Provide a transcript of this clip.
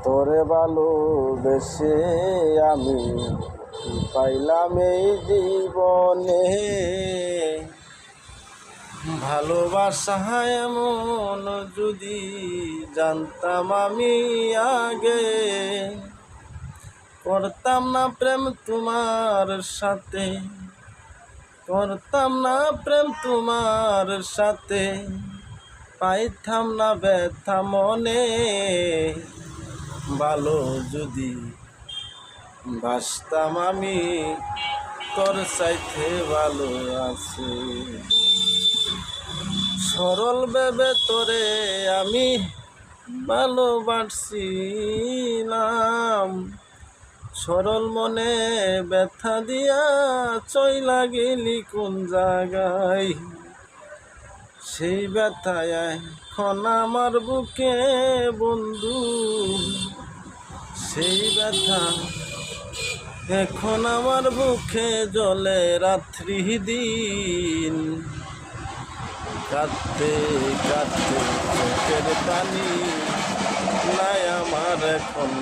তোরে ভালোবেসে আমি কি পাইলাম এই জীবনে। ভালোবাসা এমন যদি জানতাম আমি আগে, করতাম না প্রেম তোমার সাথে, করতাম না প্রেম তোমার সাথে, পাইতাম না ব্যথা মনে। ভালো যদি বাসতাম আমি, তোর চাইতে ভালো আছে। সরল ভেবে তোরে আমি ভালোবাসছিলাম, সরল মনে ব্যথা দিয়া চইলা গেলি কোন জায়গায়। সেই ব্যথায় এখন আমার বুকে বন্ধু, সেই ব্যথা এখন আমার বুকে জ্বলে রাত্রি দিন। কাঁদতে কাঁদতে চোখের পানি নাই আমার এখন।